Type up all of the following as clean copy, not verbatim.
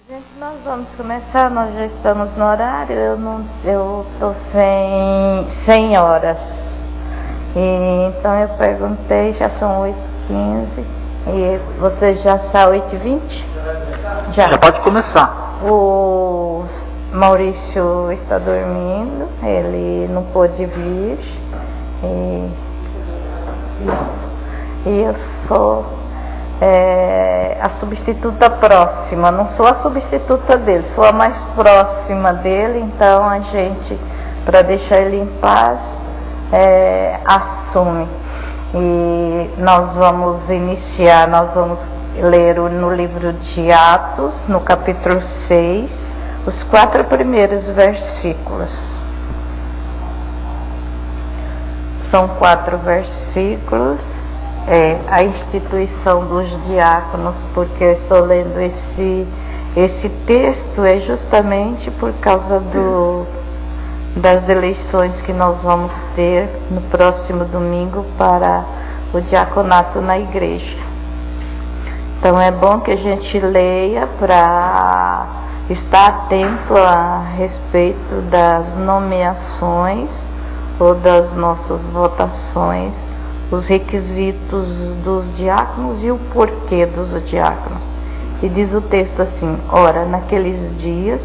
Gente, nós vamos começar, nós já estamos no horário, eu estou sem horas. Então eu perguntei, já são 8h15, e você já está 8h20? Já pode começar. O Maurício está dormindo, ele não pôde vir, e eu sou a substituta próxima, não sou a substituta dele, sou a mais próxima dele. Então a gente, para deixar ele em paz, assume. E nós vamos iniciar, nós vamos ler no livro de Atos, no capítulo 6, os 4 primeiros versículos. São 4 versículos. A instituição dos diáconos, porque eu estou lendo esse texto, é justamente por causa das eleições que nós vamos ter no próximo domingo para o diaconato na igreja. Então é bom que a gente leia para estar atento a respeito das nomeações ou das nossas votações, os requisitos dos diáconos e o porquê dos diáconos. E diz o texto assim: ora, naqueles dias,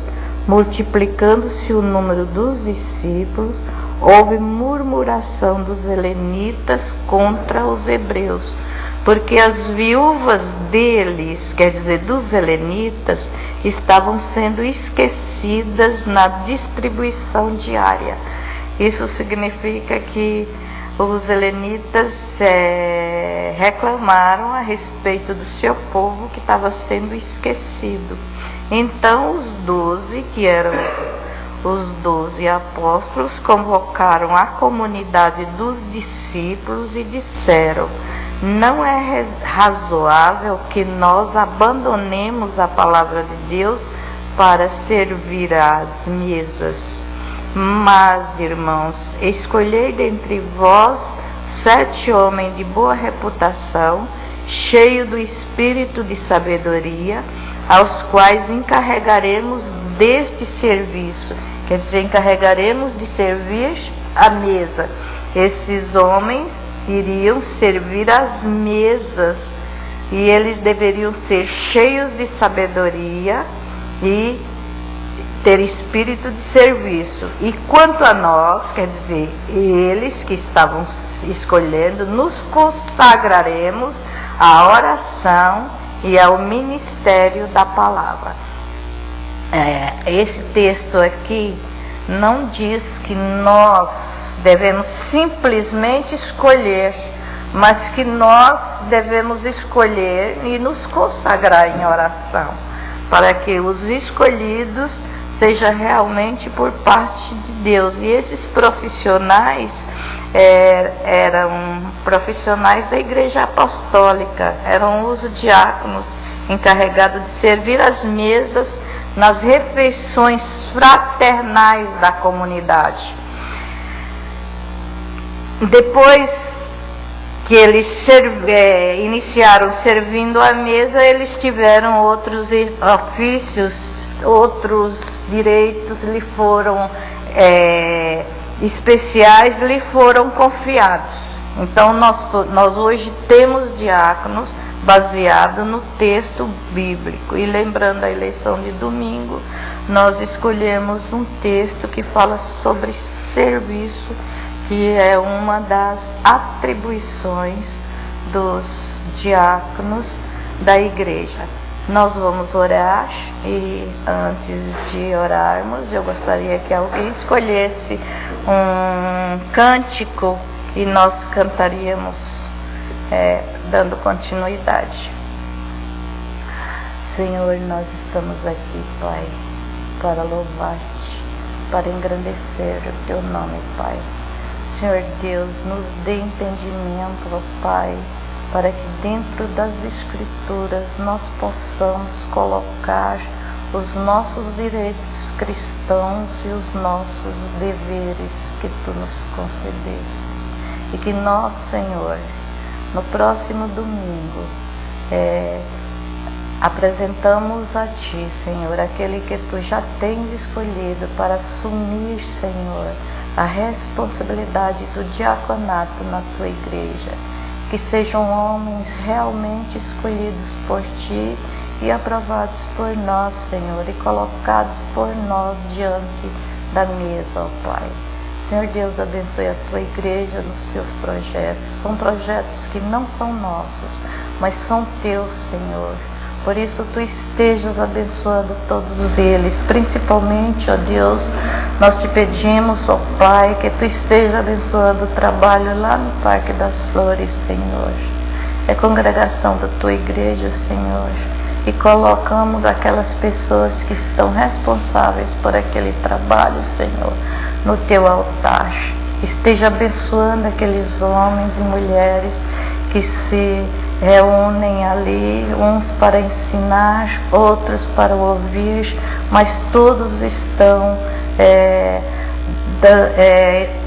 multiplicando-se o número dos discípulos, houve murmuração dos helenitas contra os hebreus, porque as viúvas deles, quer dizer, dos helenitas, estavam sendo esquecidas na distribuição diária. Isso significa que os helenitas reclamaram a respeito do seu povo que estava sendo esquecido. Então os 12, que eram os 12 apóstolos, convocaram a comunidade dos discípulos e disseram: não é razoável que nós abandonemos a palavra de Deus para servir às mesas. Mas, irmãos, escolhei dentre vós 7 homens de boa reputação, cheios do espírito de sabedoria, aos quais encarregaremos deste serviço. Quer dizer, encarregaremos de servir à mesa. Esses homens iriam servir às mesas, e eles deveriam ser cheios de sabedoria e ter espírito de serviço. E quanto a nós, quer dizer, eles que estavam escolhendo, nos consagraremos à oração e ao ministério da palavra. Esse texto aqui não diz que nós devemos simplesmente escolher, mas que nós devemos escolher e nos consagrar em oração, para que os escolhidos seja realmente por parte de Deus. E esses profissionais eram profissionais da igreja apostólica, eram os diáconos encarregados de servir as mesas nas refeições fraternais da comunidade. Depois que eles iniciaram servindo a mesa, eles tiveram outros ofícios, outros direitos lhe foram especiais, lhe foram confiados. Então nós hoje temos diáconos baseado no texto bíblico. E lembrando a eleição de domingo, nós escolhemos um texto que fala sobre serviço, que é uma das atribuições dos diáconos da igreja. Nós vamos orar, e antes de orarmos, eu gostaria que alguém escolhesse um cântico e nós cantaríamos dando continuidade. Senhor, nós estamos aqui, Pai, para louvar-te, para engrandecer o teu nome, Pai. Senhor Deus, nos dê entendimento, ó Pai, para que dentro das Escrituras nós possamos colocar os nossos direitos cristãos e os nossos deveres que Tu nos concedeste. E que nós, Senhor, no próximo domingo, apresentamos a Ti, Senhor, aquele que Tu já tens escolhido para assumir, Senhor, a responsabilidade do diaconato na Tua igreja. Que sejam homens realmente escolhidos por Ti e aprovados por nós, Senhor, e colocados por nós diante da mesa, ó Pai. Senhor Deus, abençoe a Tua igreja nos seus projetos. São projetos que não são nossos, mas são Teus, Senhor. Por isso, Tu estejas abençoando todos eles, principalmente, ó Deus, nós Te pedimos, ó Pai, que Tu esteja abençoando o trabalho lá no Parque das Flores, Senhor. É a congregação da Tua igreja, Senhor, e colocamos aquelas pessoas que estão responsáveis por aquele trabalho, Senhor, no Teu altar. Esteja abençoando aqueles homens e mulheres que se reúnem ali, uns para ensinar, outros para ouvir, mas todos estão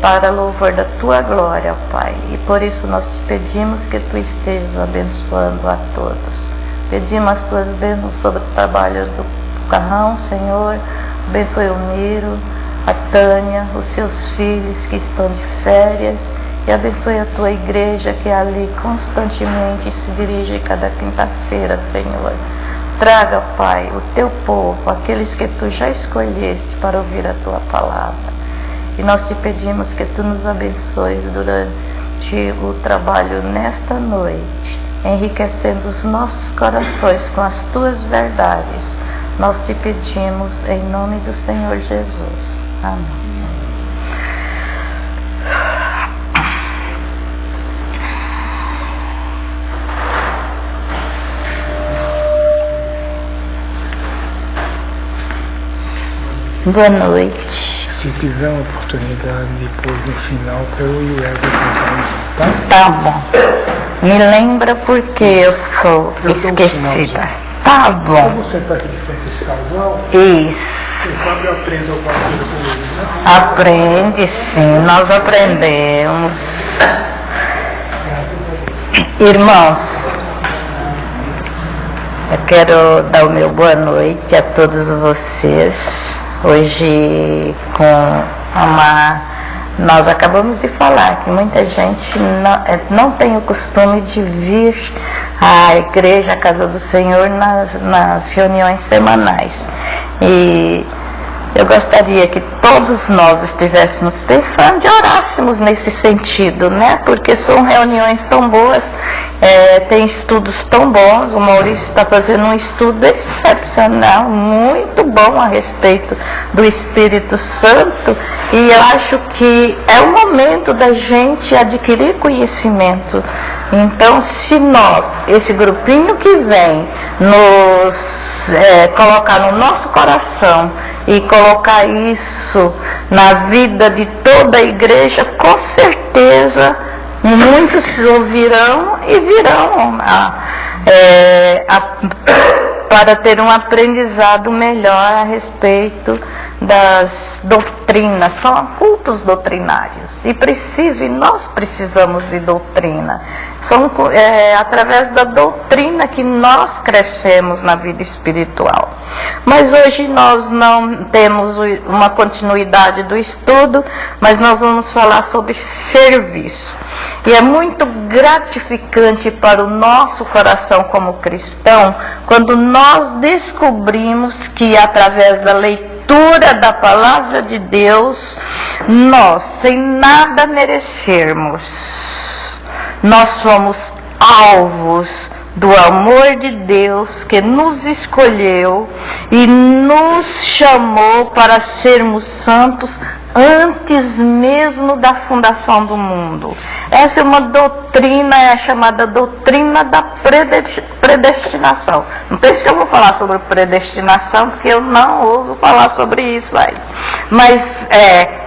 para louvor da Tua glória, Pai. E por isso nós te pedimos que Tu estejas abençoando a todos. Pedimos as Tuas bênçãos sobre o trabalho do Carrão, Senhor. Abençoe o Miro, a Tânia, os seus filhos que estão de férias. E abençoe a Tua igreja que ali constantemente se dirige cada quinta-feira, Senhor. Traga, Pai, o Teu povo, aqueles que Tu já escolheste para ouvir a Tua palavra. E nós te pedimos que Tu nos abençoes durante o trabalho nesta noite, enriquecendo os nossos corações com as Tuas verdades. Nós te pedimos em nome do Senhor Jesus. Amém. Boa noite. Se tiver uma oportunidade depois no final para eu e o Eva cantarmos, tá? Tá bom. Me lembra porque eu sou esquecida. Tá bom. Vamos sentar aqui de frente a esse casal? Isso. Quem sabe eu aprendo alguma coisa com eles, né? Aprende sim, nós aprendemos. Irmãos, eu quero dar o meu boa noite a todos vocês. Hoje, nós acabamos de falar que muita gente não tem o costume de vir à igreja, à casa do Senhor, nas reuniões semanais. E eu gostaria que todos nós estivéssemos pensando e orássemos nesse sentido, né? Porque são reuniões tão boas, tem estudos tão bons. O Maurício está fazendo um estudo excepcional, muito bom a respeito do Espírito Santo, e eu acho que é o momento da gente adquirir conhecimento. Então, se nós, esse grupinho que vem, nos colocar no nosso coração e colocar isso na vida de toda a igreja, com certeza muitos ouvirão e virão para ter um aprendizado melhor a respeito das doutrinas. São cultos doutrinários e nós precisamos de doutrina. Através da doutrina que nós crescemos na vida espiritual. Mas hoje nós não temos uma continuidade do estudo, mas nós vamos falar sobre serviço. E é muito gratificante para o nosso coração como cristão, quando nós descobrimos que através da leitura da palavra de Deus, nós, sem nada merecermos, nós somos alvos do amor de Deus que nos escolheu e nos chamou para sermos santos antes mesmo da fundação do mundo. Essa é uma doutrina, é chamada doutrina da predestinação. Não pense que eu vou falar sobre predestinação, porque eu não ouso falar sobre isso aí. Mas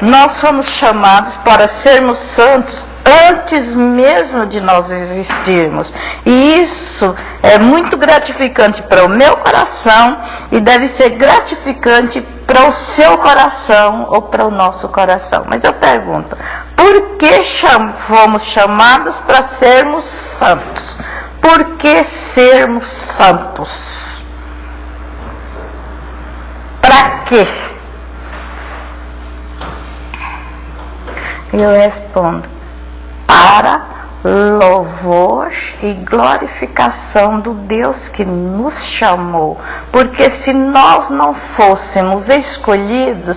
nós fomos chamados para sermos santos antes mesmo de nós existirmos. E isso é muito gratificante para o meu coração e deve ser gratificante para o seu coração ou para o nosso coração. Mas eu pergunto, por que fomos chamados para sermos santos? Por que sermos santos? quê? Eu respondo: para louvor e glorificação do Deus que nos chamou. Porque se nós não fôssemos escolhidos,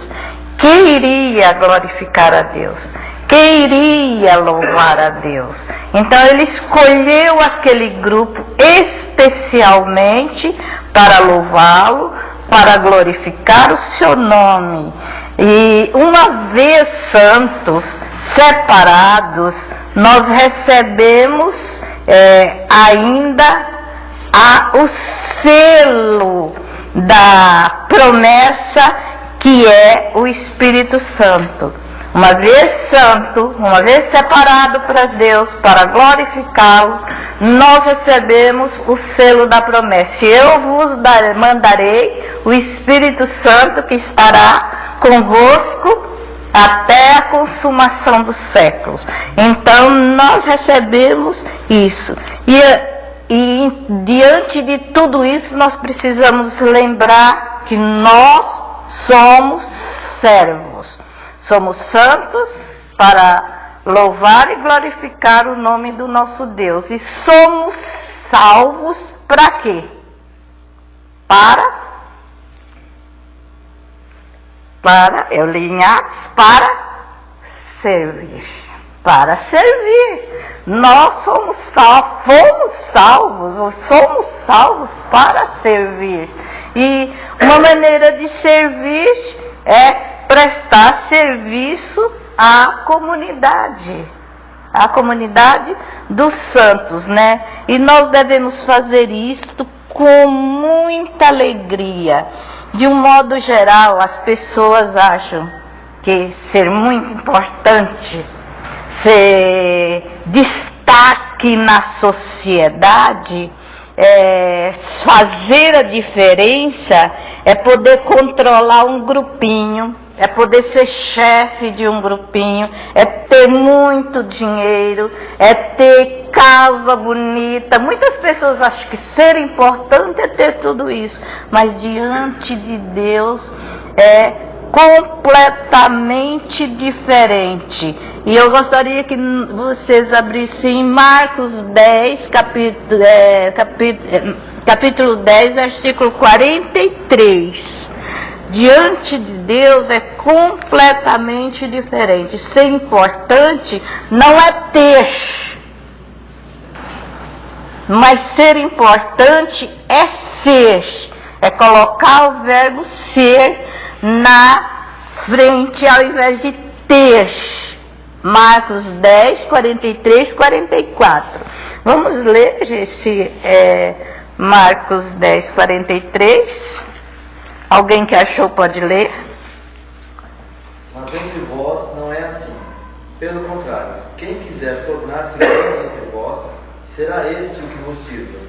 quem iria glorificar a Deus? Quem iria louvar a Deus? Então ele escolheu aquele grupo especialmente para louvá-lo, para glorificar o seu nome. E uma vez santos, separados, nós recebemos ainda o selo da promessa, que é o Espírito Santo. Uma vez santo, uma vez separado para Deus, para glorificá-lo, nós recebemos o selo da promessa. Eu vos mandarei o Espírito Santo, que estará convosco até a consumação dos séculos. Então nós recebemos isso. E diante de tudo isso, nós precisamos lembrar que nós somos servos. Somos santos para louvar e glorificar o nome do nosso Deus. E somos salvos para quê? Eu li em Atos, para servir. Para servir. Nós somos salvos para servir. E uma maneira de servir é prestar serviço à comunidade dos santos, né? E nós devemos fazer isto com muita alegria. De um modo geral, as pessoas acham que ser muito importante, ser destaque na sociedade, fazer a diferença, é poder controlar um grupinho, é poder ser chefe de um grupinho, é ter muito dinheiro, é ter casa bonita. Muitas pessoas acham que ser importante é ter tudo isso, mas diante de Deus é completamente diferente. E eu gostaria que vocês abrissem em Marcos 10, capítulo 10, versículo 43. Diante de Deus é completamente diferente. Ser importante não é ter, mas ser importante é ser. É colocar o verbo ser na frente ao invés de ter. Marcos 10, 43, 44. Vamos ler esse Marcos 10, 43. Alguém que achou pode ler? Mas entre vós não é assim. Pelo contrário, quem quiser tornar-se grande entre vós, será esse o que vos sirva.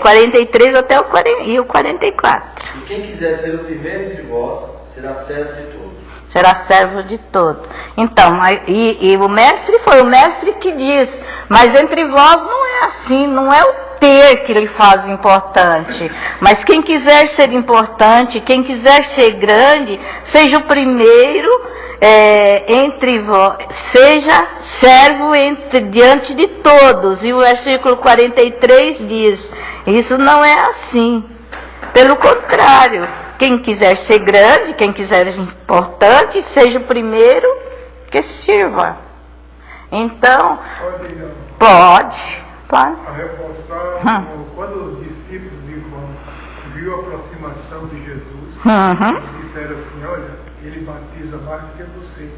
43 até o 44. E quem quiser ser o primeiro entre vós, será servo de todos. Será servo de todos. Então, e o mestre foi o mestre que diz, mas entre vós não é assim, não é o ter que lhe faz importante, mas quem quiser ser importante, quem quiser ser grande, seja o primeiro entre vós, seja servo diante de todos. E o versículo 43 diz, isso não é assim. Pelo contrário, quem quiser ser grande, quem quiser ser importante, seja o primeiro que sirva. Então, pode. A reforçar, quando os discípulos de João viu a aproximação de Jesus, eles disseram assim, olha, ele batiza mais do que você.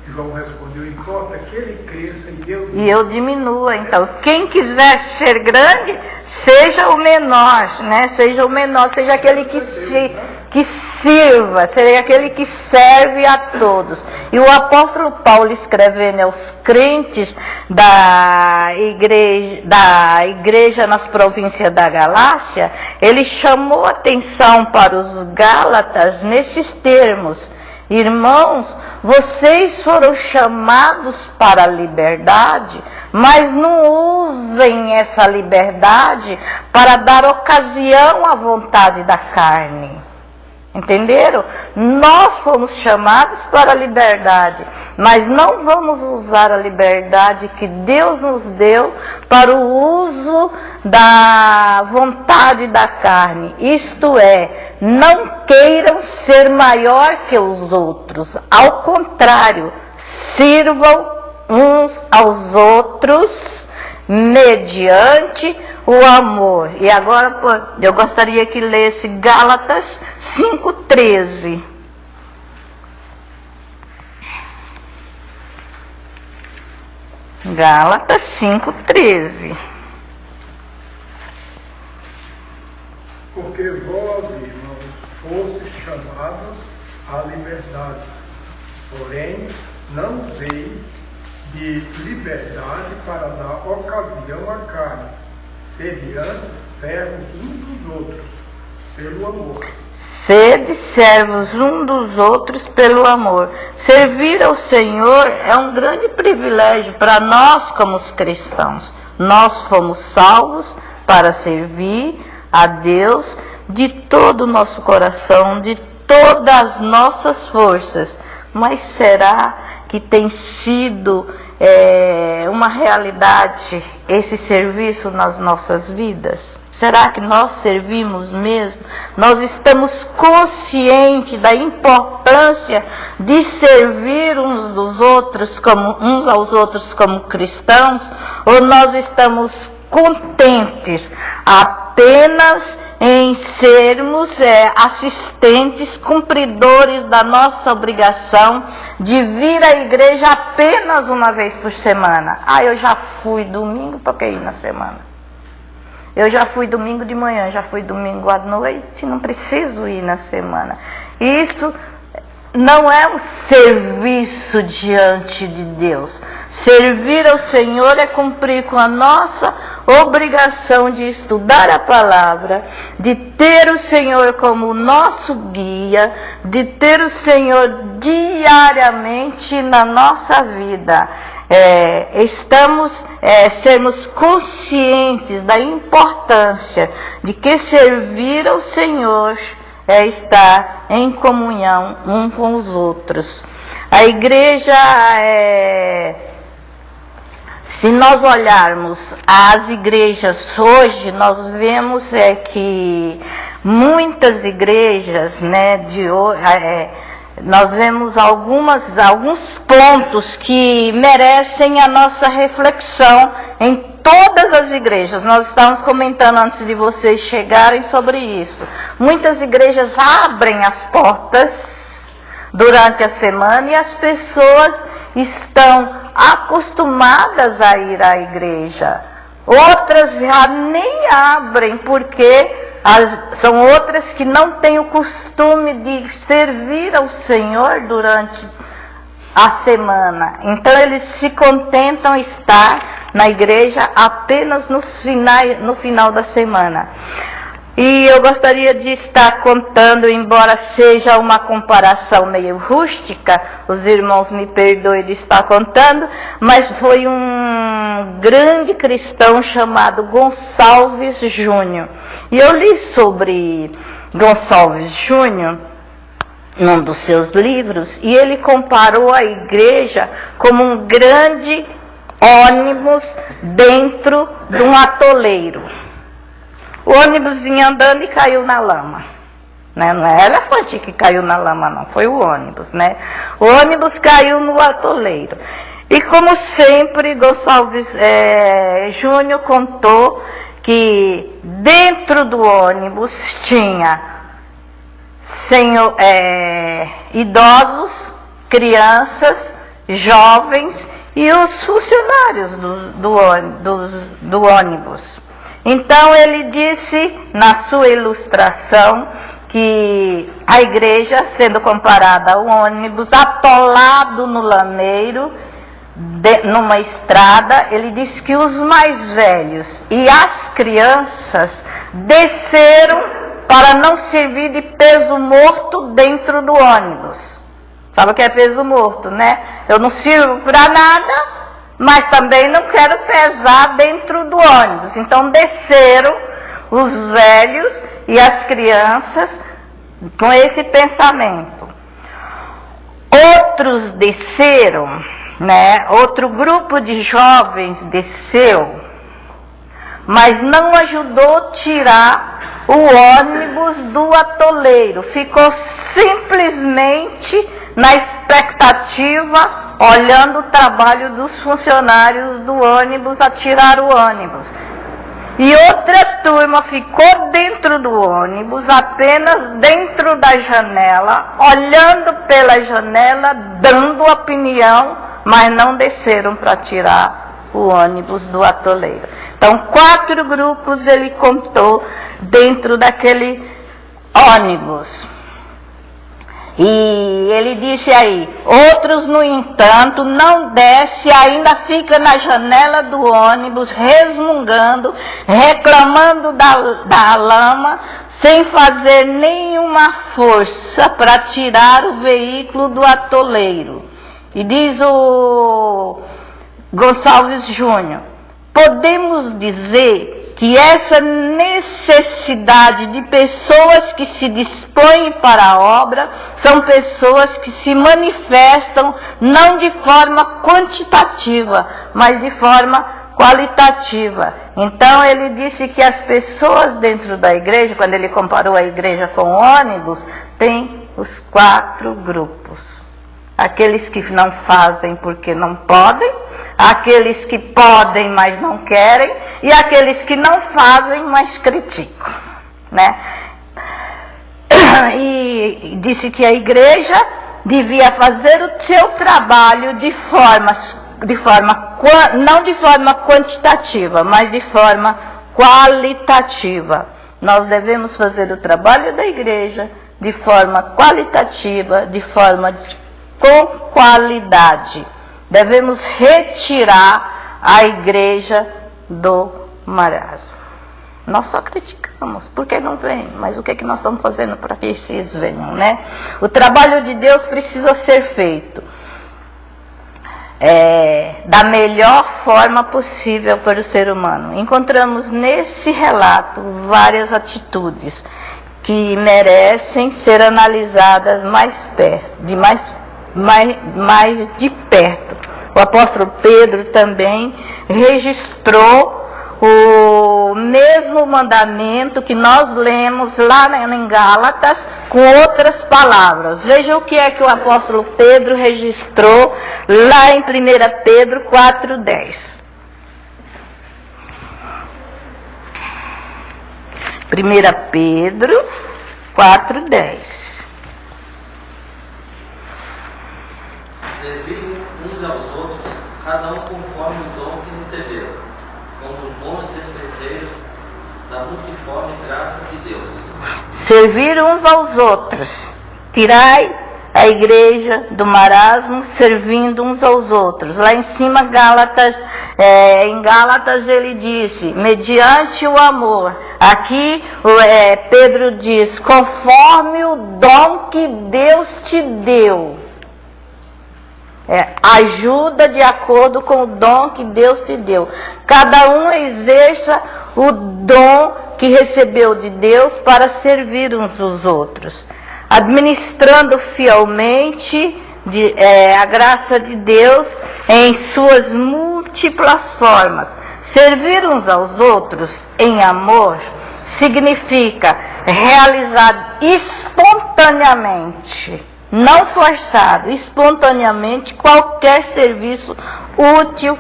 E João respondeu, importa que ele cresça e eu diminua. Então, quem quiser ser grande, seja o menor, né? Seja o menor, seja aquele que sirva, seja aquele que serve a todos. E o apóstolo Paulo, escrevendo aos crentes da igreja nas províncias da Galácia, ele chamou atenção para os gálatas nesses termos: irmãos, vocês foram chamados para a liberdade, mas não usem essa liberdade para dar ocasião à vontade da carne. Entenderam? Nós fomos chamados para a liberdade, mas não vamos usar a liberdade que Deus nos deu para o uso da vontade da carne. Isto é, não queiram ser maior que os outros. Ao contrário, sirvam uns aos outros mediante o amor. E agora eu gostaria que lesse Gálatas 5:13. Gálatas 5:13. Porque vós, irmãos, fostes chamados à liberdade, porém não useis de liberdade para dar ocasião à carne, sede antes servos uns dos outros, pelo amor. Sede servos um dos outros pelo amor. Servir ao Senhor é um grande privilégio para nós como os cristãos. Nós fomos salvos para servir a Deus de todo o nosso coração, de todas as nossas forças. Mas será que tem sido uma realidade esse serviço nas nossas vidas? Será que nós servimos mesmo? Nós estamos conscientes da importância de servir uns aos outros como cristãos? Ou nós estamos contentes apenas em sermos assistentes, cumpridores da nossa obrigação de vir à igreja apenas uma vez por semana? Eu já fui domingo, porque ir na semana. Eu já fui domingo de manhã, já fui domingo à noite, não preciso ir na semana. Isso não é um serviço diante de Deus. Servir ao Senhor é cumprir com a nossa obrigação de estudar a palavra, de ter o Senhor como nosso guia, de ter o Senhor diariamente na nossa vida. Sermos conscientes da importância de que servir ao Senhor é estar em comunhão uns com os outros. A igreja, se nós olharmos as igrejas hoje, nós vemos que muitas igrejas, nós vemos alguns pontos que merecem a nossa reflexão em todas as igrejas. Nós estávamos comentando antes de vocês chegarem sobre isso. Muitas igrejas abrem as portas durante a semana e as pessoas estão acostumadas a ir à igreja. Outras já nem abrem porque são outras que não têm o costume de servir ao Senhor durante a semana. Então eles se contentam estar na igreja apenas no final da semana. E eu gostaria de estar contando, embora seja uma comparação meio rústica, os irmãos me perdoem de estar contando, mas foi um grande cristão chamado Gonçalves Júnior. E eu li sobre Gonçalves Júnior num dos seus livros, e ele comparou a igreja como um grande ônibus dentro de um atoleiro. O ônibus vinha andando e caiu na lama. Não é elefante que caiu na lama, não. Foi o ônibus, né? O ônibus caiu no atoleiro. E como sempre, Gonçalves Júnior contou que dentro do ônibus tinha idosos, crianças, jovens e os funcionários do ônibus. Então ele disse na sua ilustração que a igreja, sendo comparada ao ônibus atolado no lameiro, numa estrada, ele disse que os mais velhos e as crianças desceram para não servir de peso morto dentro do ônibus. Fala que é peso morto, né? Eu não sirvo para nada, mas também não quero pesar dentro do ônibus. Então desceram os velhos e as crianças com esse pensamento. Outros desceram, né? Outro grupo de jovens desceu, mas não ajudou a tirar o ônibus do atoleiro. Ficou simplesmente na expectativa, olhando o trabalho dos funcionários do ônibus a tirar o ônibus. E outra turma ficou dentro do ônibus, apenas dentro da janela, olhando pela janela, dando opinião, mas não desceram para tirar o ônibus do atoleiro. Então, 4 grupos ele contou dentro daquele ônibus. E ele disse aí, outros, no entanto, não desce, ainda fica na janela do ônibus, resmungando, reclamando da lama, sem fazer nenhuma força para tirar o veículo do atoleiro. E diz o Gonçalves Júnior, podemos dizer que essa necessidade de pessoas que se dispõem para a obra são pessoas que se manifestam não de forma quantitativa, mas de forma qualitativa. Então ele disse que as pessoas dentro da igreja, quando ele comparou a igreja com ônibus, tem os 4 grupos. Aqueles que não fazem porque não podem, aqueles que podem, mas não querem, e aqueles que não fazem, mas criticam, né? E disse que a igreja devia fazer o seu trabalho não de forma quantitativa, mas de forma qualitativa. Nós devemos fazer o trabalho da igreja de forma qualitativa, de forma com qualidade. Devemos retirar a igreja do marasmo. Nós só criticamos, porque não vem, mas o que é que nós estamos fazendo para que esses venham, né? O trabalho de Deus precisa ser feito da melhor forma possível para o ser humano. Encontramos nesse relato várias atitudes que merecem ser analisadas mais de perto. O apóstolo Pedro também registrou o mesmo mandamento que nós lemos lá em Gálatas, com outras palavras. Veja o que é que o apóstolo Pedro registrou lá em 1 Pedro 4:10. 1 Pedro 4:10. Servir uns aos outros, cada um conforme o dom que recebeu, como os bons despenseiros da multiforme graça de Deus. Servir uns aos outros. Tirai a igreja do marasmo, servindo uns aos outros. Lá em cima, em Gálatas ele disse, mediante o amor. Aqui Pedro diz, conforme o dom que Deus te deu. Ajuda de acordo com o dom que Deus te deu. Cada um exerça o dom que recebeu de Deus para servir uns aos outros, administrando fielmente a graça de Deus em suas múltiplas formas. Servir uns aos outros em amor significa realizar espontaneamente, não forçado, espontaneamente, qualquer serviço útil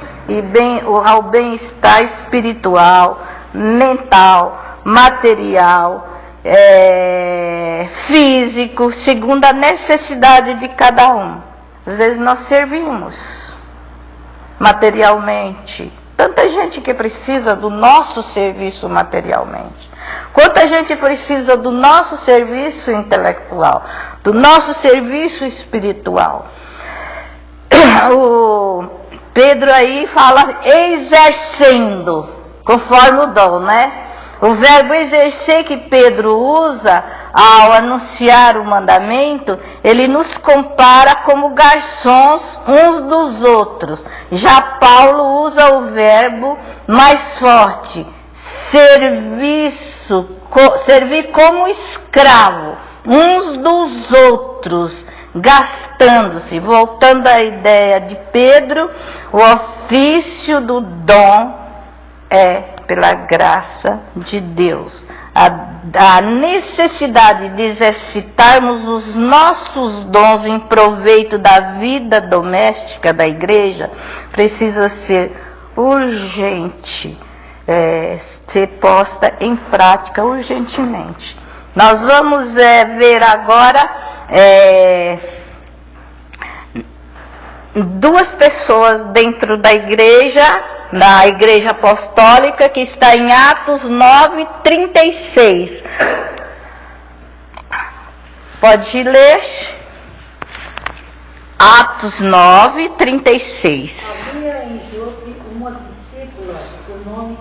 ao bem-estar espiritual, mental, material, físico, segundo a necessidade de cada um. Às vezes nós servimos materialmente. Tanta gente que precisa do nosso serviço materialmente. Quanta gente precisa do nosso serviço intelectual, do nosso serviço espiritual. O Pedro aí fala exercendo, conforme o dom, né? O verbo exercer que Pedro usa ao anunciar o mandamento, ele nos compara como garçons uns dos outros. Já Paulo usa o verbo mais forte, servir como escravo uns dos outros, gastando-se. Voltando à ideia de Pedro, o ofício do dom é pela graça de Deus. A necessidade de exercitarmos os nossos dons em proveito da vida doméstica da igreja precisa ser urgente, ser posta em prática urgentemente. Nós vamos ver agora duas pessoas dentro da igreja, na igreja apostólica, que está em Atos 9:36. Pode ler? Atos 9:36. Havia em Jope uma discípula, o nome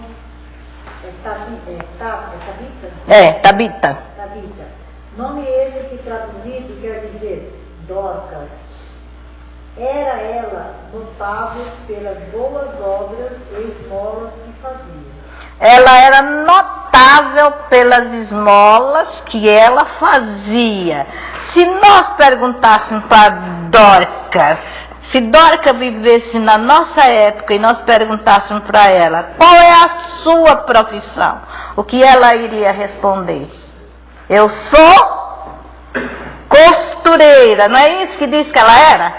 Tabita. Nome esse que traduzido quer dizer Dorcas. Era ela notável pelas boas obras e esmolas que fazia. Ela era notável pelas esmolas que ela fazia. Se nós perguntássemos para Dorcas, se Dorcas vivesse na nossa época e nós perguntássemos para ela qual é a sua profissão, o que ela iria responder? Eu sou costureira. Não é isso que diz que ela era?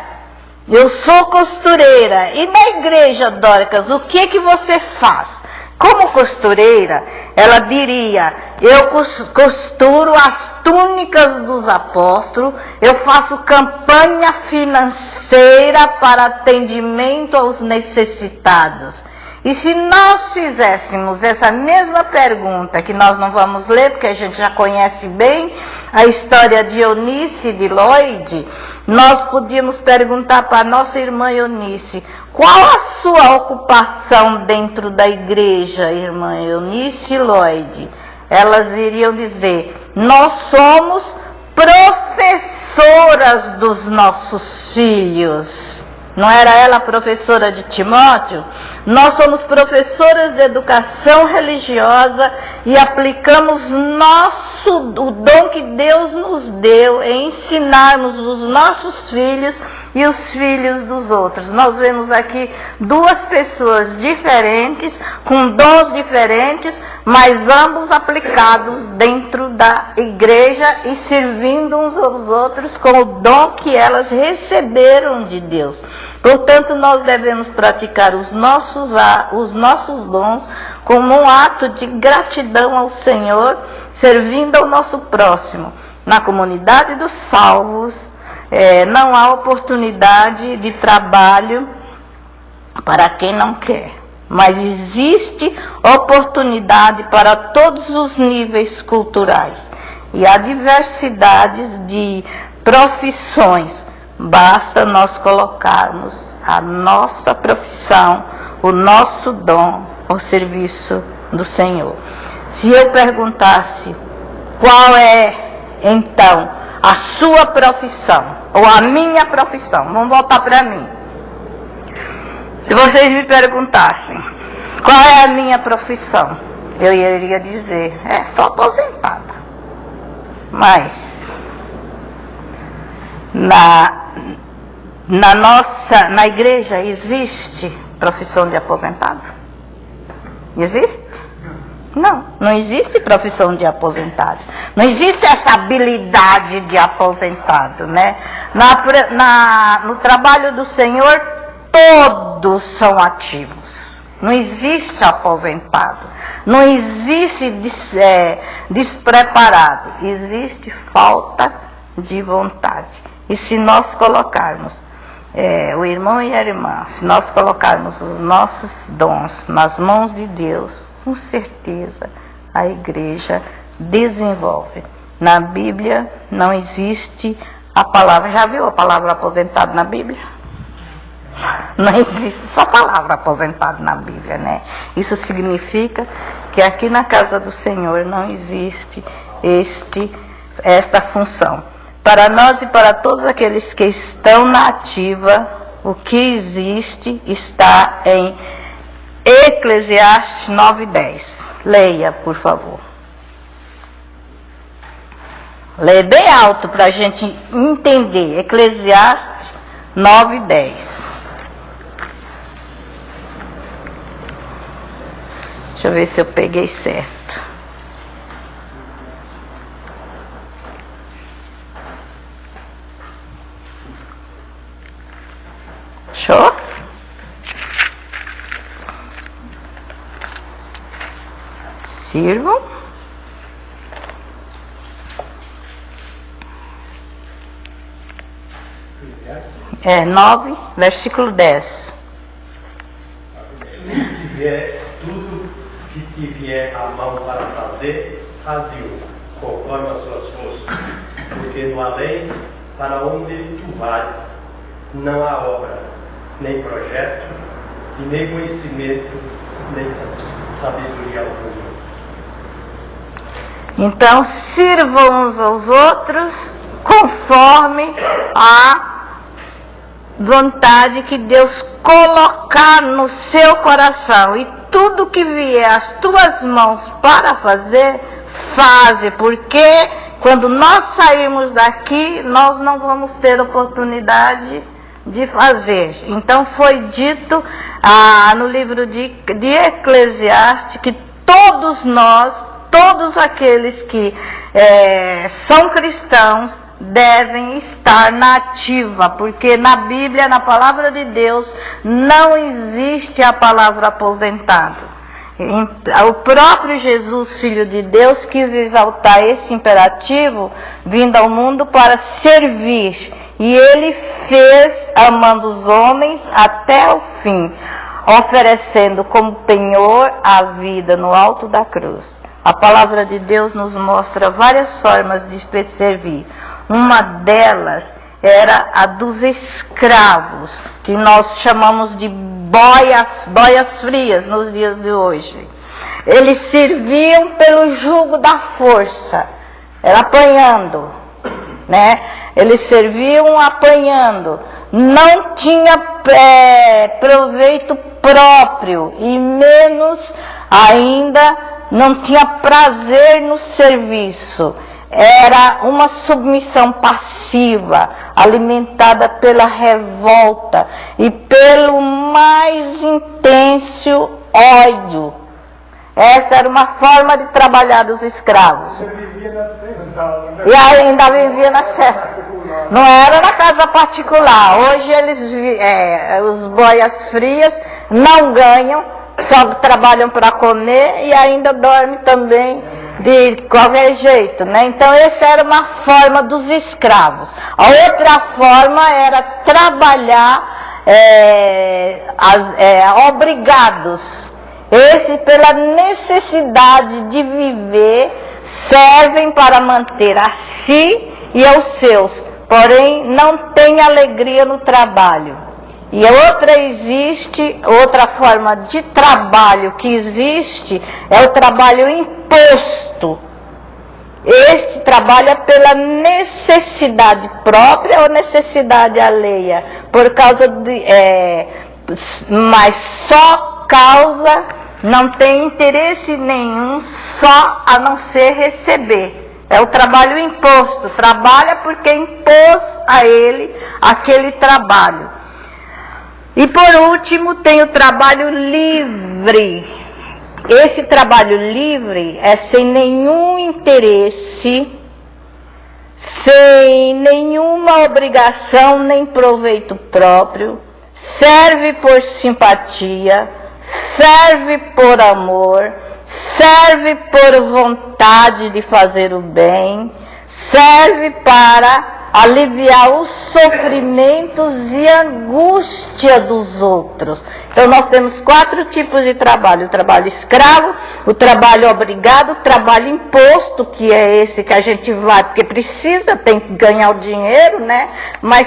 Eu sou costureira. E na igreja, Dorcas, o que você faz? Como costureira, ela diria: eu costuro as túnicas dos apóstolos, eu faço campanha financeira para atendimento aos necessitados. E se nós fizéssemos essa mesma pergunta, que nós não vamos ler, porque a gente já conhece bem a história de Eunice e de Lloyd, nós podíamos perguntar para a nossa irmã Eunice: qual a sua ocupação dentro da igreja, irmã Eunice e Lloyd? Elas iriam dizer: nós somos professoras dos nossos filhos. Não era ela professora de Timóteo? Nós somos professoras de educação religiosa e aplicamos o dom que Deus nos deu em ensinarmos os nossos filhos e os filhos dos outros. Nós vemos aqui duas pessoas diferentes, com dons diferentes, mas ambos aplicados dentro da igreja e servindo uns aos outros com o dom que elas receberam de Deus. Portanto, nós devemos praticar os nossos dons como um ato de gratidão ao Senhor, servindo ao nosso próximo. Na comunidade dos salvos, não há oportunidade de trabalho para quem não quer, mas existe oportunidade para todos os níveis culturais. E há diversidades de profissões. Basta nós colocarmos a nossa profissão, o nosso dom ao serviço do Senhor. Se eu perguntasse qual é, então, a sua profissão, ou a minha profissão, vamos voltar para mim. Se vocês me perguntassem qual é a minha profissão, eu iria dizer: sou aposentada. Mas na igreja existe profissão de aposentado? Existe? Não existe profissão de aposentado. Não existe essa habilidade de aposentado, né? No trabalho do Senhor, todos são ativos. Não existe aposentado. Não existe despreparado. Existe falta de vontade. E se nós colocarmos, o irmão e a irmã, se nós colocarmos os nossos dons nas mãos de Deus, com certeza a igreja desenvolve. Na Bíblia não existe a palavra. Já viu a palavra aposentado na Bíblia? Não existe só a palavra aposentado na Bíblia, né? Isso significa que aqui na casa do Senhor não existe esta função. Para nós e para todos aqueles que estão na ativa, o que existe está em Eclesiastes 9:10. Leia, por favor. Leia bem alto para a gente entender. Eclesiastes 9:10. Deixa eu ver se eu peguei certo. Show? Sirvam. É 9, versículo 10. Tudo que vier a mão para fazer, faze-o, conforme as suas forças, porque no além, para onde tu vais, não há obra, nem projeto, e nem conhecimento, nem sabedoria alguma. Então, sirvam uns aos outros conforme a vontade que Deus colocar no seu coração. E tudo que vier às tuas mãos para fazer, faze, porque quando nós sairmos daqui, nós não vamos ter oportunidade de fazer. Então foi dito no livro de Eclesiastes que todos nós, todos aqueles que são cristãos, devem estar na ativa, porque na Bíblia, na palavra de Deus, não existe a palavra aposentado. O próprio Jesus, Filho de Deus, quis exaltar esse imperativo, vindo ao mundo para servir. E ele fez, amando os homens até o fim, oferecendo como penhor a vida no alto da cruz. A palavra de Deus nos mostra várias formas de servir. Uma delas era a dos escravos, que nós chamamos de boias frias nos dias de hoje. Eles serviam pelo jugo da força, era apanhando, né? Eles serviam apanhando, não tinha proveito próprio e menos ainda não tinha prazer no serviço. Era uma submissão passiva, alimentada pela revolta e pelo mais intenso ódio. Essa era uma forma de trabalhar dos escravos. E ainda vivia na serra. Não era na casa particular. Hoje os boias frias não ganham, só trabalham para comer e ainda dormem também de qualquer jeito, né? Então essa era uma forma dos escravos. A outra forma era trabalhar obrigados. Esse, pela necessidade de viver, servem para manter a si e aos seus, porém não tem alegria no trabalho. E outra forma de trabalho que existe é o trabalho imposto. Este trabalho é pela necessidade própria ou necessidade alheia, por causa mas só causa, não tem interesse nenhum, só a não ser receber. É o trabalho imposto, trabalha porque impôs a ele aquele trabalho. E por último tem o trabalho livre. Esse trabalho livre é sem nenhum interesse, sem nenhuma obrigação nem proveito próprio, serve por simpatia, serve por amor, serve por vontade de fazer o bem, serve para aliviar os sofrimentos e angústia dos outros. Então nós temos 4 tipos de trabalho: o trabalho escravo, o trabalho obrigado, o trabalho imposto, que é esse que a gente vai porque precisa, tem que ganhar o dinheiro, né? Mas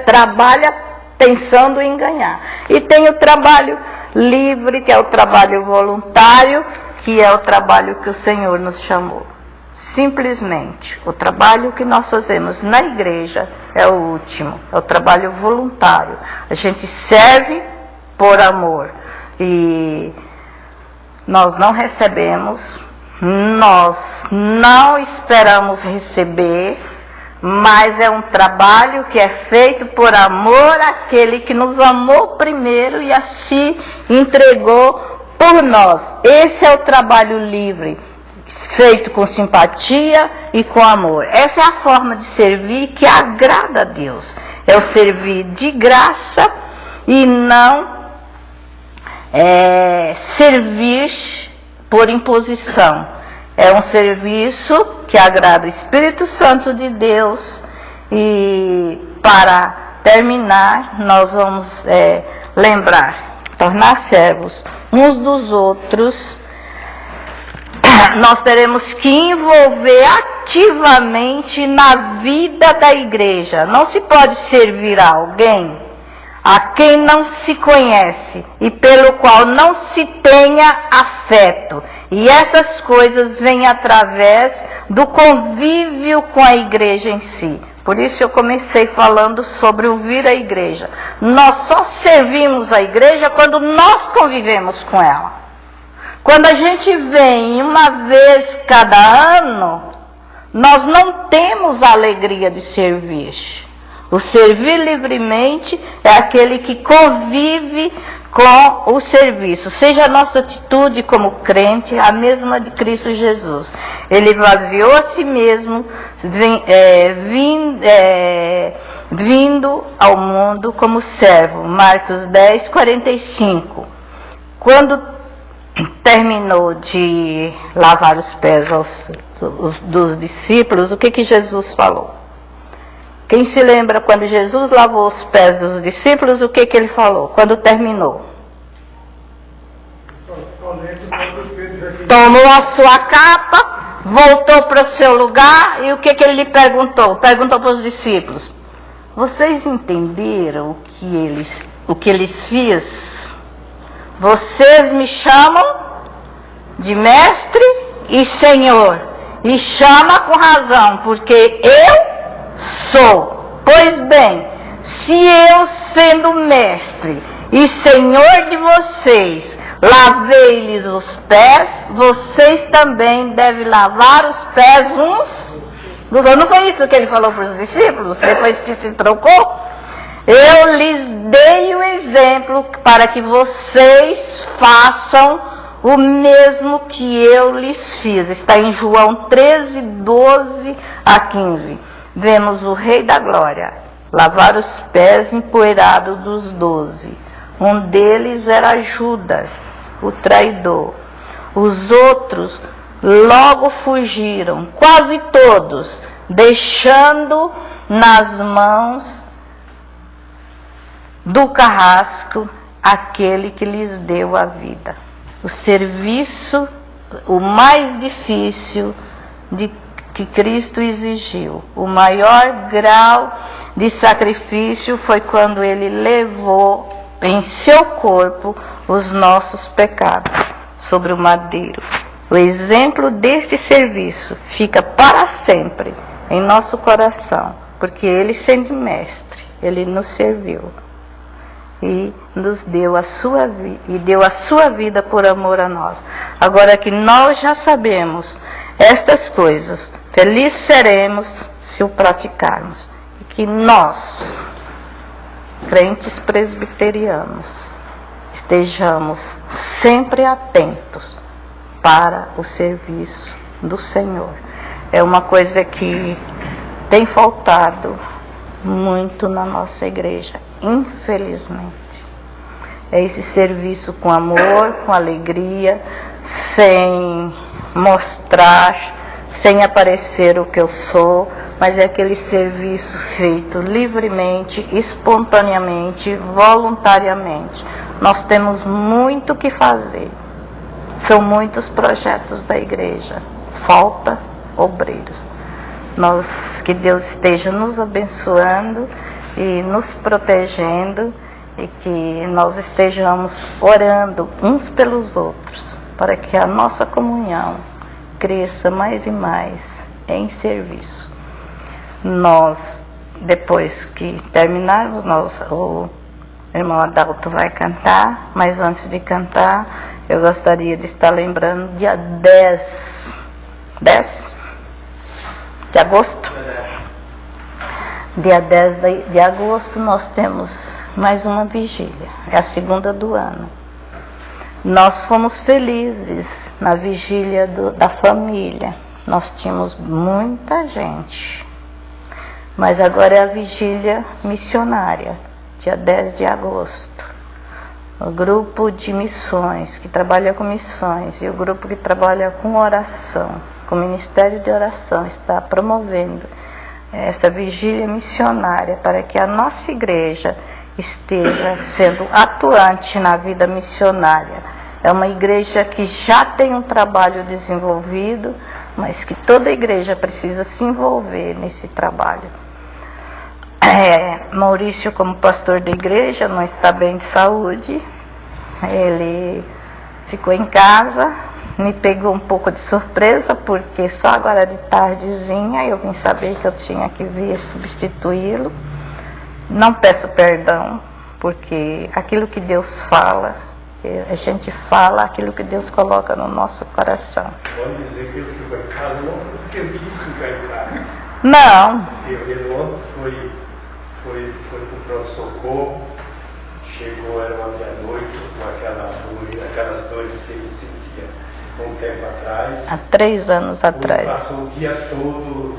trabalha pensando em ganhar. E tem o trabalho livre, que é o trabalho voluntário, que é o trabalho que o Senhor nos chamou. simplesmente. O trabalho que nós fazemos na igreja é o último, é o trabalho voluntário. A gente serve por amor e nós não recebemos, nós não esperamos receber, mas é um trabalho que é feito por amor àquele que nos amou primeiro e assim entregou por nós. Esse é o trabalho livre, feito com simpatia e com amor. Essa é a forma de servir que agrada a Deus. É o servir de graça e não servir por imposição. É um serviço que agrada o Espírito Santo de Deus. E para terminar, nós vamos lembrar, tornar servos uns dos outros. Nós teremos que envolver ativamente na vida da igreja. Não se pode servir a alguém a quem não se conhece e pelo qual não se tenha afeto. E essas coisas vêm através do convívio com a igreja em si. Por isso eu comecei falando sobre o vir à igreja. Nós só servimos a igreja quando nós convivemos com ela. Quando a gente vem uma vez cada ano, nós não temos a alegria de servir. O servir livremente é aquele que convive com o serviço. Seja a nossa atitude como crente a mesma de Cristo Jesus. Ele esvaziou a si mesmo, vindo ao mundo como servo. Marcos 10, 45. Quando terminou de lavar os pés dos discípulos, o que Jesus falou? Quem se lembra quando Jesus lavou os pés dos discípulos, o que ele falou? Quando terminou? Tomou a sua capa, voltou para o seu lugar e o que ele lhe perguntou? Perguntou para os discípulos: vocês entenderam o que eles fiz? Vocês me chamam de mestre e senhor, e chama com razão, porque eu sou. Pois bem, se eu, sendo mestre e senhor de vocês, lavei-lhes os pés, vocês também devem lavar os pés uns dos outros. Não foi isso que ele falou para os discípulos, depois que se trocou? Eu lhes dei o exemplo para que vocês façam o mesmo que eu lhes fiz. Está em João 13, 12 a 15. Vemos o Rei da Glória lavar os pés empoeirados dos 12. Um deles era Judas, o traidor. Os outros logo fugiram, quase todos, deixando nas mãos do carrasco aquele que lhes deu a vida. O serviço, o mais difícil que Cristo exigiu, o maior grau de sacrifício foi quando ele levou em seu corpo os nossos pecados sobre o madeiro. O exemplo deste serviço fica para sempre em nosso coração, porque ele, sendo mestre, ele nos serviu e nos deu a sua vida, e deu a sua vida por amor a nós. Agora que nós já sabemos estas coisas, felizes seremos se o praticarmos. E que nós, crentes presbiterianos, estejamos sempre atentos para o serviço do Senhor. É uma coisa que tem faltado muito na nossa igreja, infelizmente. É esse serviço com amor, com alegria, sem mostrar, sem aparecer o que eu sou, mas é aquele serviço feito livremente, espontaneamente, voluntariamente. Nós temos muito que fazer. São muitos projetos da igreja. Falta obreiros. Que Deus esteja nos abençoando e nos protegendo e que nós estejamos orando uns pelos outros para que a nossa comunhão cresça mais e mais em serviço. Nós, depois que terminarmos, o irmão Adalto vai cantar, mas antes de cantar, eu gostaria de estar lembrando, dia 10 de agosto, dia 10 de agosto, nós temos mais uma vigília, é a segunda do ano. Nós fomos felizes na vigília da família, nós tínhamos muita gente, mas agora é a vigília missionária, dia 10 de agosto. O grupo de missões, que trabalha com missões, e o grupo que trabalha com oração, com o Ministério de Oração, está promovendo essa vigília missionária para que a nossa igreja esteja sendo atuante na vida missionária. É uma igreja que já tem um trabalho desenvolvido, mas que toda igreja precisa se envolver nesse trabalho. Maurício, como pastor da igreja, não está bem de saúde. Ele ficou em casa, me pegou um pouco de surpresa, porque só agora de tardezinha eu vim saber que eu tinha que vir substituí-lo. Não peço perdão, porque aquilo que Deus fala, a gente fala aquilo que Deus coloca no nosso coração. Pode dizer que ele ficou em casa, não porque ele quis ficar em casa. Não. Ele ontem foi para o pronto-socorro, chegou, era uma meia-noite, com aquelas dores que ele sentia um tempo atrás. Há 3 anos atrás. Ele passou o dia todo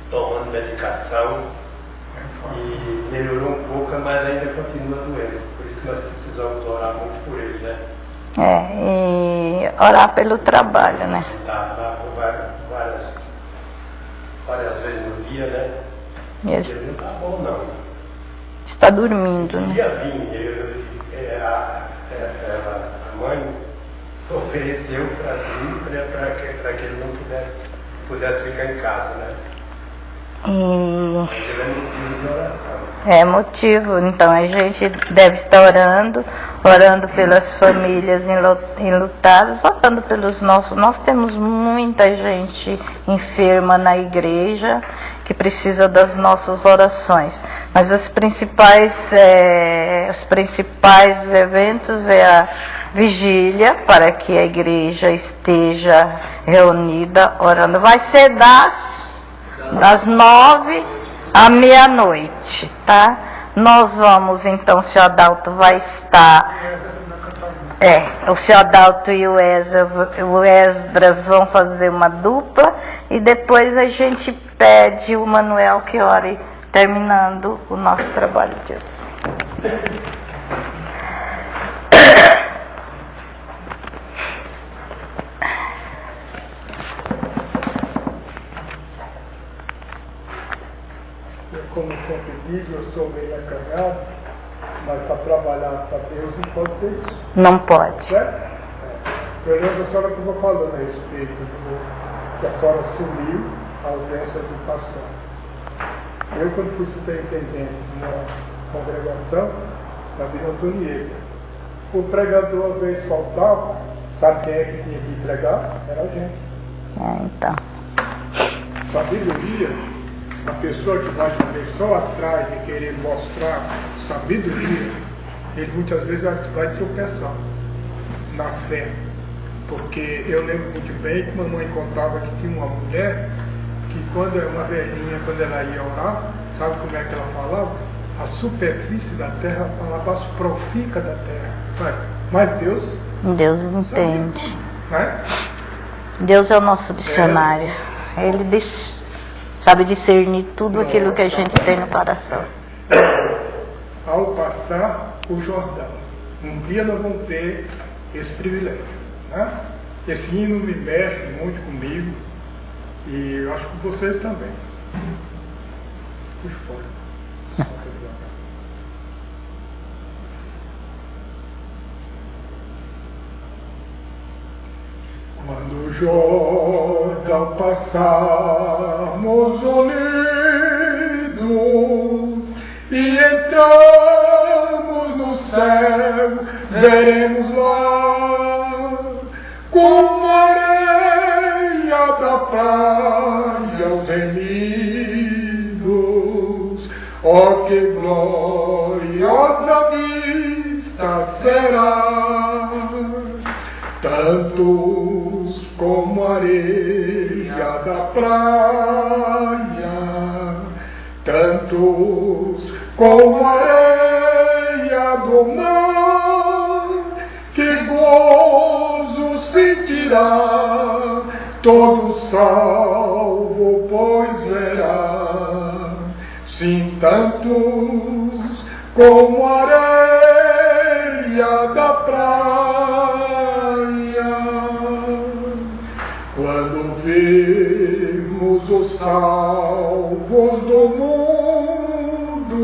tomando medicação e melhorou um pouco, mas ainda continua doendo. Por isso que nós precisamos orar muito por ele, né? E orar pelo trabalho, né? Lá várias vezes no dia, né? Ele não está bom, não. Está dormindo, né? Ia vir, a mãe ofereceu para vir para que ele não pudesse ficar em casa, né? Mas ele é motivo de oração. É motivo, então a gente deve estar orando pelas famílias enlutadas, orando pelos nossos. Nós temos muita gente enferma na igreja que precisa das nossas orações. Mas os principais eventos é a vigília, para que a igreja esteja reunida orando. Vai ser das 9 à meia-noite, tá? Nós vamos, então, o senhor Adalto vai estar... o senhor Adalto e o Esdras vão fazer uma dupla, e depois a gente pede o Manuel que ore, terminando o nosso trabalho de hoje. Como sempre digo, eu sou meio acanhado, mas para trabalhar para Deus não pode ter isso. Não pode. Certo? Eu lembro a senhora que eu vou falando a respeito que a senhora sumiu a ausência do pastor. Eu, quando fui superintendente de uma congregação, na Vila Antonieta, o pregador, às vezes, faltava, sabe quem é que tinha que pregar? Era a gente. Então. Sabedoria, a pessoa que vai também só atrás de querer mostrar sabedoria, ele muitas vezes vai tropeçar na fé. Porque eu lembro muito bem que mamãe contava que tinha uma mulher que quando uma velhinha, quando ela ia orar, sabe como é que ela falava? A superfície da terra falava as profícuas da terra. Mas Deus entende. Né? Deus é o nosso dicionário. Ele sabe discernir tudo aquilo que a gente tem no coração. Ao passar o Jordão, um dia nós vamos ter esse privilégio. Né? Esse hino me mexe muito comigo e eu acho que vocês também. Puxa fora. Quando o Jordão passarmos unidos e entramos no céu, veremos lá como areia praia os remidos, ó que gloriosa vista será, tantos como a areia da praia, tantos como a areia do mar, que gozo sentirá todo salvo, pois verá, sim, tantos como a areia da praia. Quando vemos os salvos do mundo,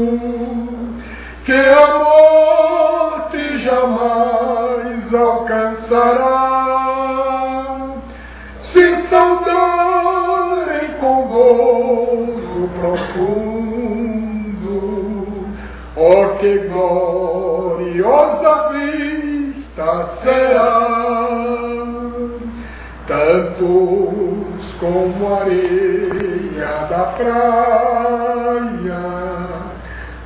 que a morte jamais alcançará, se saudarem com gozo profundo, ó que gloriosa vista será, tantos como a areia da praia,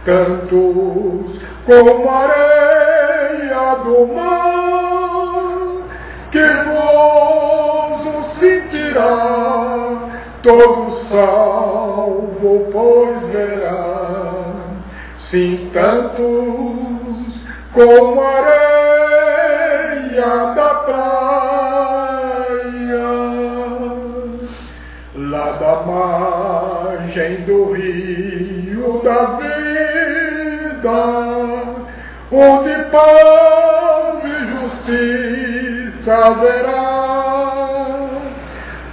tantos como a areia do mar, que gozo sentirá todo salvo, pois verá, sim, tantos como a areia da praia, lá da margem do rio da vida, onde paz e justiça haverá,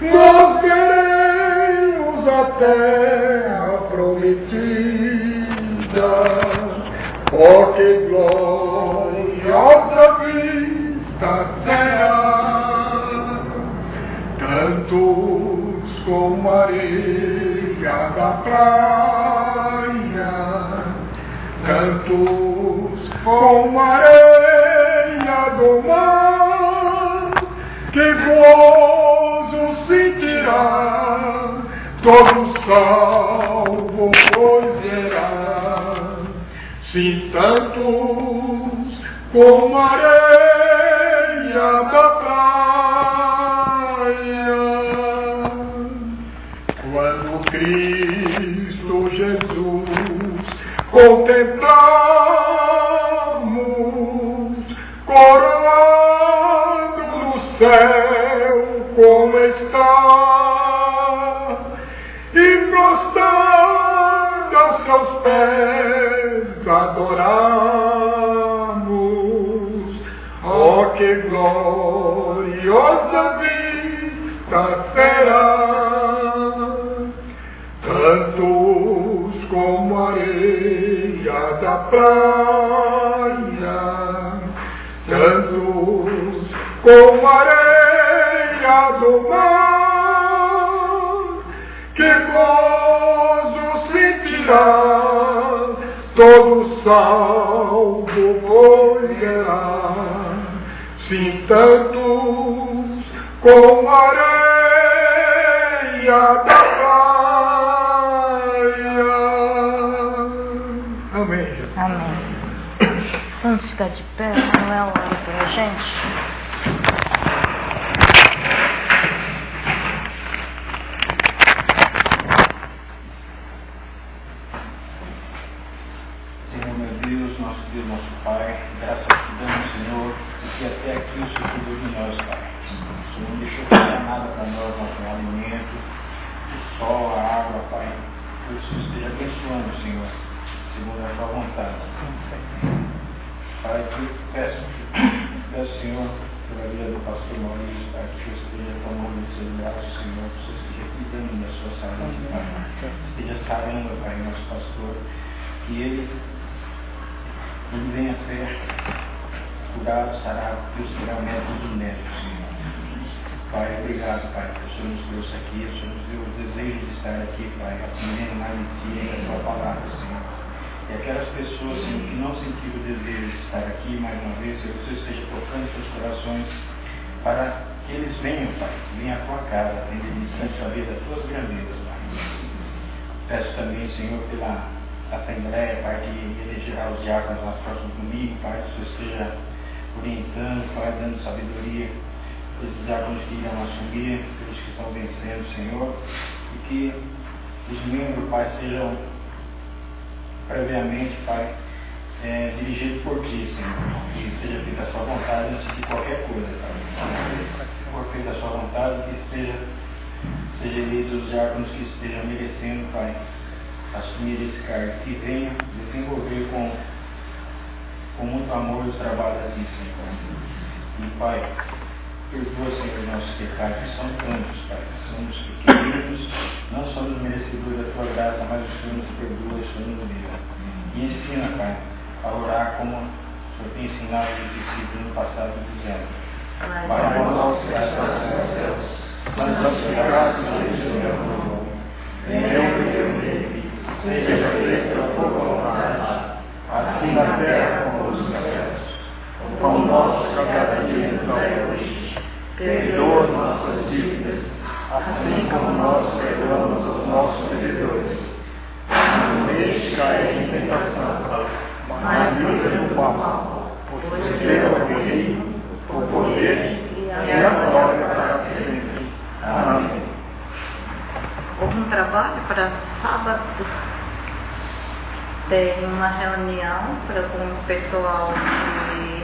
nós veremos a terra prometida, ó que gloriosa vista será, tantos como a areia da praia, tantos como a areia do mar, que gozo sentirá todo salvo, pois verá, sim, tantos como a areia da praia. Quando Cristo Jesus contemplamos, coroado no céu como está, e prostrado a seus pés adoramos, ó que gloriosa vista será, tantos como a areia da praia, tantos como a areia do mar, que gozo sentirá todo salvo, pois verá, sim, tantos como a areia da praia. Amém. Amém. Vamos ficar de pé, Manuel, ora pra gente. Senhor, meu Deus, nosso Pai, graças te damos, Senhor, porque até aqui o Senhor cuidou de nós, Pai. O Senhor não deixou faltar nada para nós, nosso alimento, o sol, a água, Pai. Que o Senhor esteja abençoando, Senhor, segundo a tua vontade. Pai, eu peço, Senhor, pela vida do pastor Maurício, Pai, que o Senhor esteja tomando esse braço, Senhor, que o Senhor esteja cuidando da sua saúde, Pai. Esteja sarando, Pai, nosso pastor, que ele venha a ser curado, sarado, pelos ferramentas do médico, Senhor. Pai, obrigado, Pai, que o Senhor nos trouxe aqui, o Senhor nos deu o desejo de estar aqui, Pai, aprendendo mais de Ti e da Tua palavra, Senhor. E aquelas pessoas, Senhor, que não sentiram o desejo de estar aqui mais uma vez, que o Senhor esteja tocando seus corações, para que eles venham, Pai, venham à tua casa, tenham saber das tuas grandezas, Pai. Peço também, Senhor, pela Assembleia, Pai, que elegerá os diáconos no próximo domingo, Pai, que o Senhor esteja orientando, Pai, dando sabedoria para esses diáconos que irão assumir, pelos que estão vencendo, Senhor, e que os membros, Pai, sejam previamente, Pai, dirigidos por Ti, Senhor, que seja feita a Sua vontade antes de qualquer coisa, Pai. Se for feita a Sua vontade, que seja eleitos os diáconos que estejam merecendo, Pai, assumir esse cargo, que venham desenvolver com muito amor os trabalhos assim, Senhor. E, Pai, perdoa, Senhor, nossos pecados, que são tantos, Pai, somos pequeninos, não somos merecedores da Tua graça, mas o Senhor nos perdoa, o Senhor nos livra. E ensina, Pai, a orar como o Senhor tem ensinado os discípulos no passado, dizendo: Pai nosso que estás nos céus, santificado seja o teu nome, venha o teu reino, seja feita a tua vontade, assim na terra como nos céus. O pão nosso de cada dia nos dai hoje, perdoa nossas dívidas, assim como nós perdoamos aos nossos devedores. Não deixe cair em tentação, mas livra-nos do mal, pois teu é o reino, o poder e a glória para sempre. Amém. Houve um trabalho para sábado. Tem uma reunião com o pessoal de